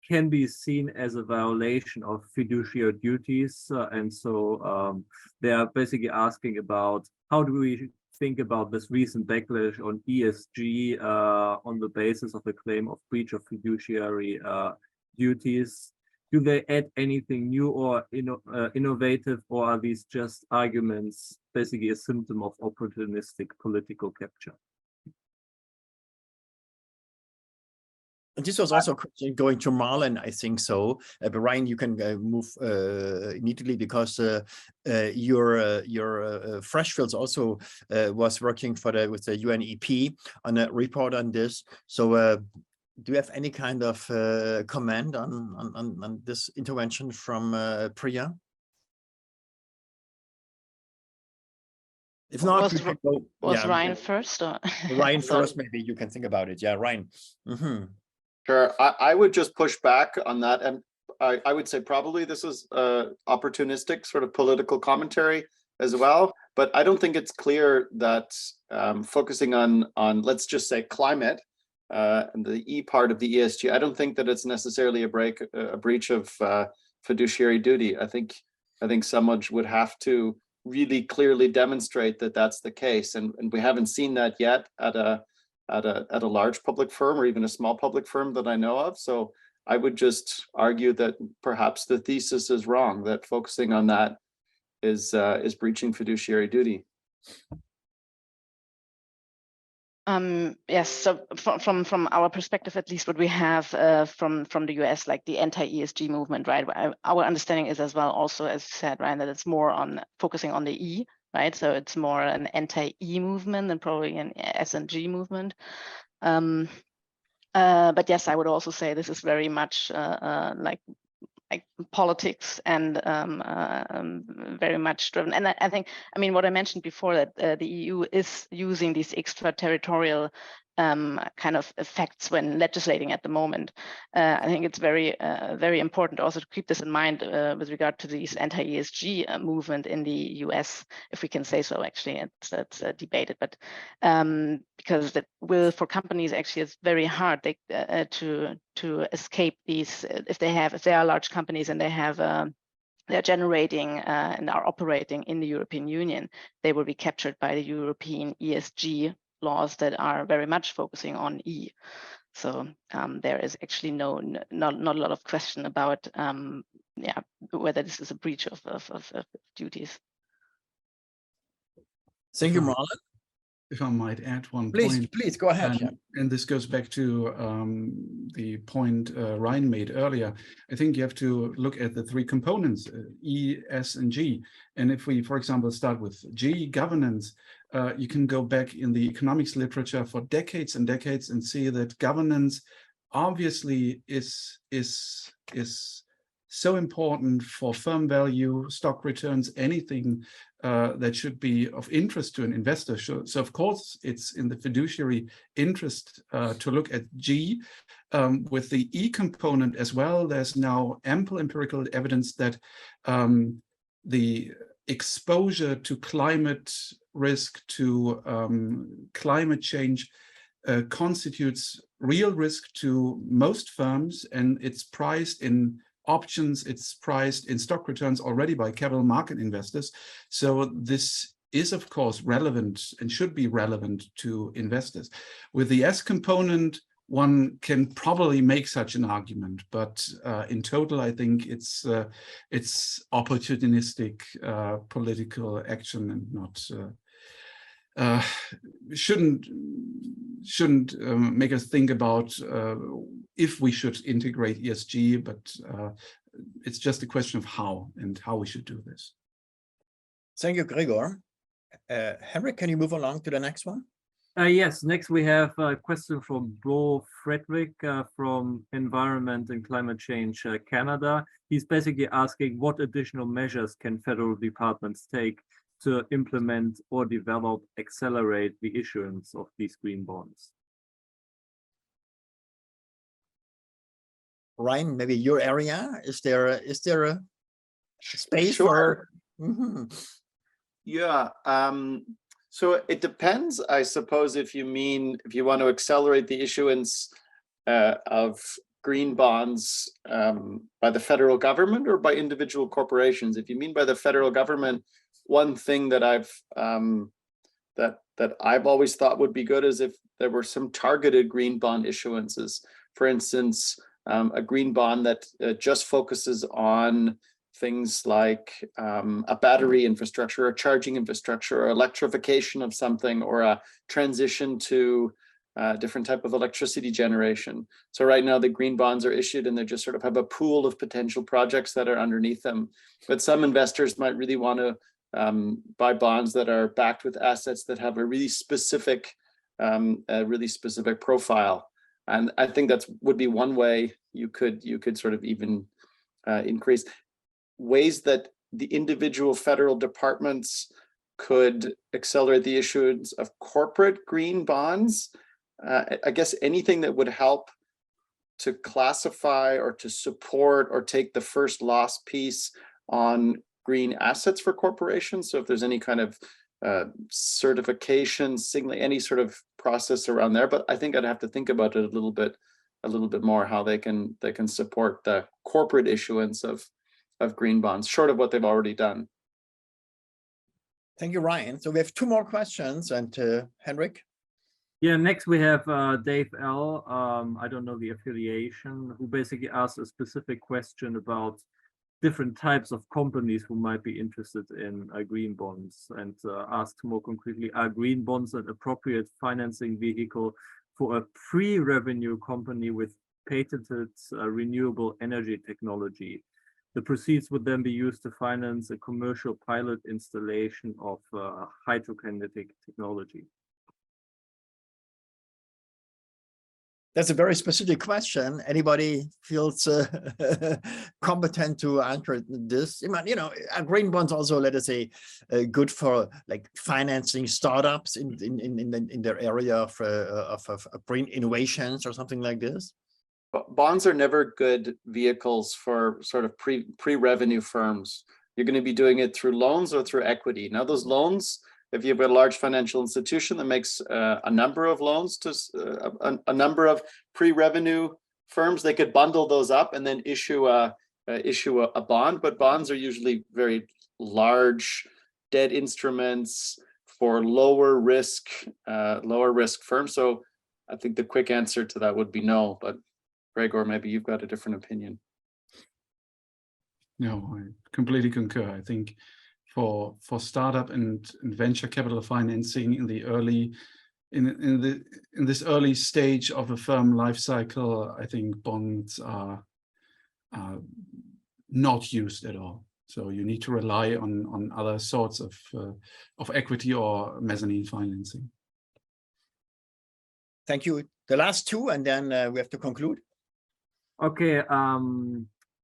can be seen as a violation of fiduciary duties. And so they are basically asking about how do we think about this recent backlash on ESG on the basis of the claim of breach of fiduciary duties. Do they add anything new or innovative, or are these just arguments basically a symptom of opportunistic political capture? And this was also a question going to Marlon, I think so. But Ryan, you can move immediately, because your Freshfields also was working with the UNEP on a report on this. So do you have any kind of comment on this intervention from Priya? If not, was Ryan first? Or? Ryan first, maybe you can think about it. Yeah, Ryan. Sure. I would just push back on that. And I would say probably this is opportunistic sort of political commentary as well. But I don't think it's clear that focusing on let's just say climate, and the E part of the ESG, I don't think that it's necessarily a breach of fiduciary duty. I think someone would have to really clearly demonstrate that that's the case, and we haven't seen that yet at a large public firm or even a small public firm that I know of. So I would just argue that perhaps the thesis is wrong, that focusing on that is breaching fiduciary duty. Yes, so from our perspective, at least what we have from the US, like the anti-ESG movement, right? Our understanding is as well also, as you said, Ryan, that it's more on focusing on the E, right? So it's more an anti-E movement than probably an S&G movement. But yes, I would also say this is very much like politics and very much driven. And I think, I mean, what I mentioned before, that the EU is using these extraterritorial kind of effects when legislating at the moment. I think it's very, very important also to keep this in mind with regard to these anti-ESG movement in the US, if we can say so. Actually, it's debated, but because that will, for companies, actually, it's very hard to escape these if they are large companies and they have they're generating and are operating in the European Union, they will be captured by the European ESG laws that are very much focusing on E. So there is actually not a lot of question about whether this is a breach of duties. Thank you, Marlon. If I might add one Please, point. please go ahead. And this goes back to the point Ryan made earlier. I think you have to look at the three components, E, S, and G. And if we, for example, start with G, governance, you can go back in the economics literature for decades and decades and see that governance obviously is so important for firm value, stock returns, anything that should be of interest to an investor. So of course, it's in the fiduciary interest to look at G. With the E component as well, there's now ample empirical evidence that the exposure to climate risk, to climate change, constitutes real risk to most firms, and it's priced in options, it's priced in stock returns already by capital market investors. So this is, of course, relevant and should be relevant to investors. With the S component, one can probably make such an argument, but in total, I think it's opportunistic political action and not shouldn't make us think about if we should integrate ESG, but it's just a question of how and how we should do this. Thank you, Gregor. Henrik, can you move along to the next one? Yes, next we have a question from Bo Frederick from Environment and Climate Change Canada. He's basically asking what additional measures can federal departments take to implement or develop, accelerate the issuance of these green bonds. Ryan, maybe your area, is there a space Sure. for? Mm-hmm. Yeah. So it depends, I suppose, if you want to accelerate the issuance of green bonds by the federal government or by individual corporations. If you mean by the federal government, one thing that I've always thought would be good is if there were some targeted green bond issuances. For instance, a green bond that just focuses on things like a battery infrastructure, or charging infrastructure, or electrification of something, or a transition to a different type of electricity generation. So right now the green bonds are issued and they just sort of have a pool of potential projects that are underneath them. But some investors might really want to buy bonds that are backed with assets that have a really specific profile. And I think that would be one way you could sort of even increase ways that the individual federal departments could accelerate the issuance of corporate green bonds. I guess anything that would help to classify or to support or take the first loss piece on green assets for corporations. So if there's any kind of certification, signaling, any sort of process around there, but I think I'd have to think about it a little bit more, how they can support the corporate issuance of green bonds, short of what they've already done. Thank you, Ryan. So we have two more questions, and Henrik. Yeah, next we have Dave L. I don't know the affiliation, who basically asked a specific question about different types of companies who might be interested in green bonds, and asked more concretely, are green bonds an appropriate financing vehicle for a pre-revenue company with patented renewable energy technology? The proceeds would then be used to finance a commercial pilot installation of hydrokinetic technology. That's a very specific question. Anybody feels competent to answer this? You know, green bonds also, let us say, good for like financing startups in their area of green innovations or something like this. Bonds are never good vehicles for sort of pre-revenue firms. You're going to be doing it through loans or through equity. Now, those loans, if you have a large financial institution that makes a number of loans to a number of pre-revenue firms, they could bundle those up and then issue a bond. But bonds are usually very large debt instruments for lower risk firms. So I think the quick answer to that would be no. But Gregor, maybe you've got a different opinion. No, I completely concur. I think for startup and venture capital financing in the early in this early stage of a firm life cycle, I think bonds are not used at all. So you need to rely on other sorts of equity or mezzanine financing. Thank you. The last two, and then we have to conclude. Okay.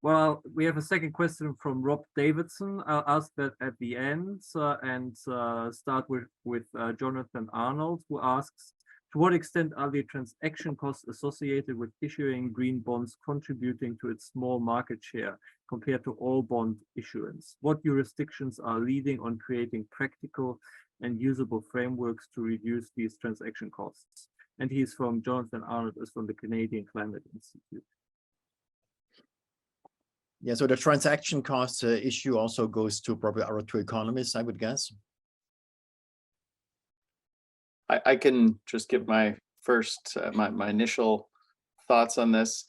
Well, we have a second question from Rob Davidson. I'll ask that at the end and start with Jonathan Arnold, who asks, to what extent are the transaction costs associated with issuing green bonds contributing to its small market share compared to all bond issuance? What jurisdictions are leading on creating practical and usable frameworks to reduce these transaction costs? And he's from Jonathan Arnold, is from the Canadian Climate Institute. Yeah, so the transaction cost issue also goes to probably our two economists, I would guess. I can just give my first, my initial thoughts on this.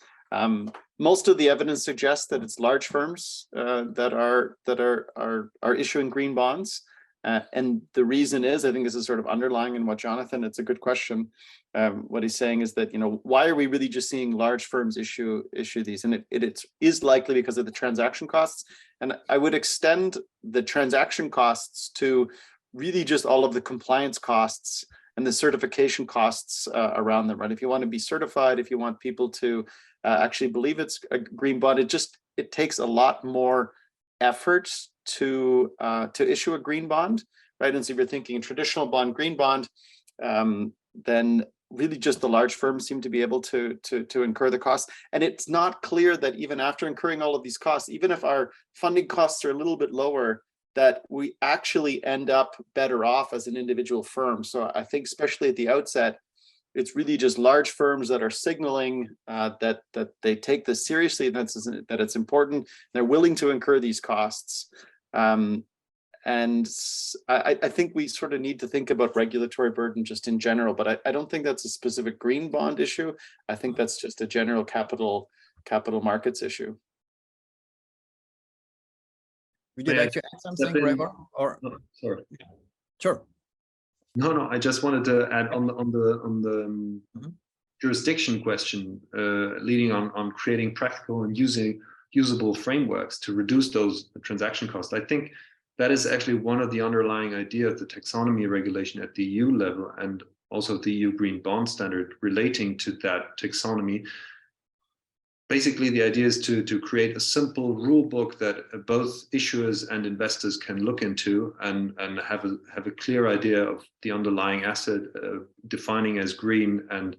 Most of the evidence suggests that it's large firms that are issuing green bonds. And the reason is, I think this is sort of underlying in what Jonathan, it's a good question. What he's saying is that, you know, why are we really just seeing large firms issue these? And it is likely because of the transaction costs. And I would extend the transaction costs to really just all of the compliance costs and the certification costs around them, right? If you want to be certified, if you want people to actually believe it's a green bond, it takes a lot more effort to issue a green bond, right? And so if you're thinking traditional bond, green bond, then really just the large firms seem to be able to incur the costs. And it's not clear that even after incurring all of these costs, even if our funding costs are a little bit lower, that we actually end up better off as an individual firm. So I think especially at the outset, it's really just large firms that are signaling that they take this seriously, that it's important. They're willing to incur these costs. And I think we sort of need to think about regulatory burden just in general, but I don't think that's a specific green bond issue. I think that's just a general capital markets issue. Would you like to add something, Gregor? Or sorry. Sure. No. I just wanted to add on the jurisdiction question, leading on creating practical and usable frameworks to reduce those transaction costs. I think that is actually one of the underlying ideas of the taxonomy regulation at the EU level, and also the EU Green Bond Standard relating to that taxonomy. Basically, the idea is to create a simple rule book that both issuers and investors can look into and have a clear idea of the underlying asset, defining as green, and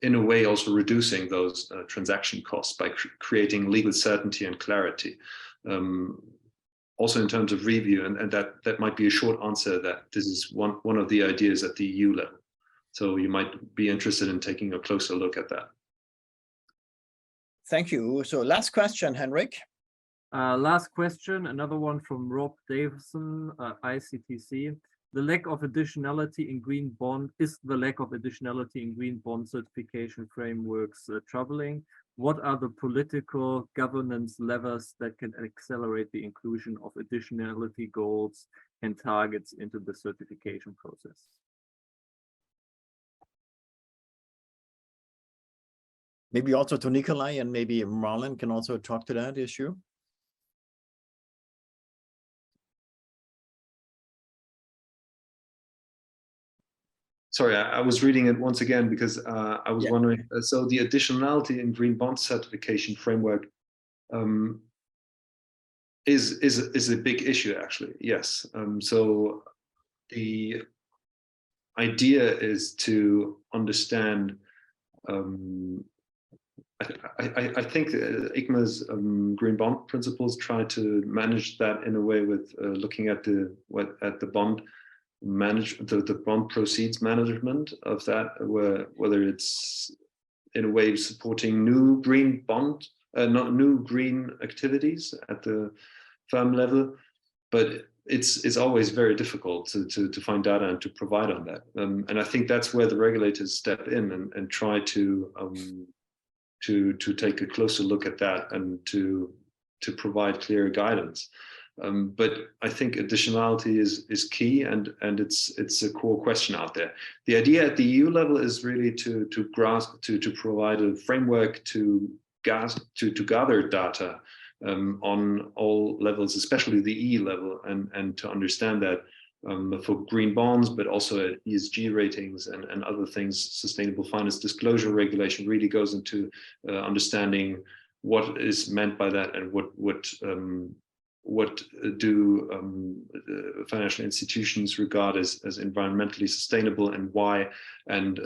in a way also reducing those transaction costs by creating legal certainty and clarity. Also in terms of review, and that might be a short answer, that this is one of the ideas at the EU level. So you might be interested in taking a closer look at that. Thank you. So last question, Henrik. Last question, another one from Rob Davison, ICTC. The lack of additionality in green bond certification frameworks troubling? What are the political governance levers that can accelerate the inclusion of additionality goals and targets into the certification process? Maybe also to Nikolai, and maybe Marlon can also talk to that issue. sorry, I was reading it once again because I was wondering. So the additionality in green bond certification framework is a big issue, actually. Yes. So the idea is to understand. I think ICMA's green bond principles try to manage that in a way with looking at the bond the bond proceeds management of that, whether it's in a way supporting new green bond, not new green activities at the firm level, but it's always very difficult to find data and to provide on that. And I think that's where the regulators step in and try to take a closer look at that and to provide clear guidance. But I think additionality is key, and it's a core question out there. The idea at the EU level is really to provide a framework to gather data on all levels, especially the E level, and to understand that for green bonds, but also at ESG ratings and other things. Sustainable finance disclosure regulation really goes into understanding what is meant by that and what do financial institutions regard as environmentally sustainable and why, and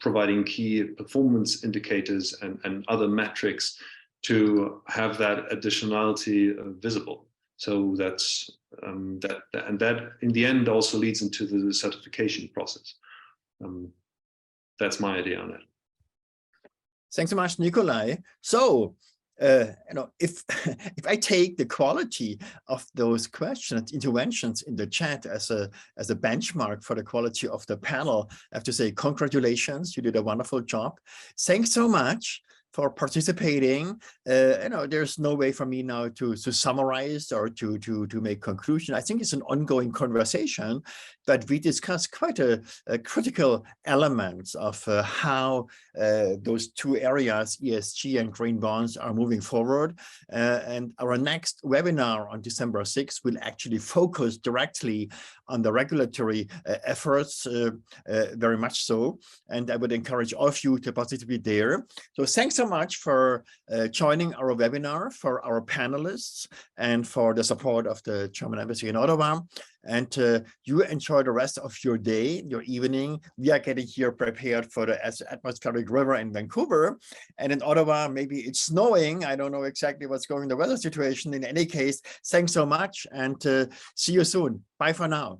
providing key performance indicators and other metrics to have that additionality visible. So that's that in the end also leads into the certification process. That's my idea on it. Thanks so much, Nikolai. So, if I take the quality of those questions, interventions in the chat as a benchmark for the quality of the panel, I have to say congratulations. You did a wonderful job. Thanks so much for participating. There's no way for me now to summarize or to make conclusion. I think it's an ongoing conversation, but we discussed quite a critical elements of how those two areas, ESG and green bonds, are moving forward. And our next webinar on December 6th will actually focus directly on the regulatory efforts, very much so. And I would encourage all of you to participate there. So thanks so much for joining our webinar, for our panelists, and for the support of the German Embassy in Ottawa. And you enjoy the rest of your day, your evening. We are getting here prepared for the atmospheric river in Vancouver. And in Ottawa, maybe it's snowing. I don't know exactly what's going on in the weather situation. In any case, thanks so much, and see you soon. Bye for now.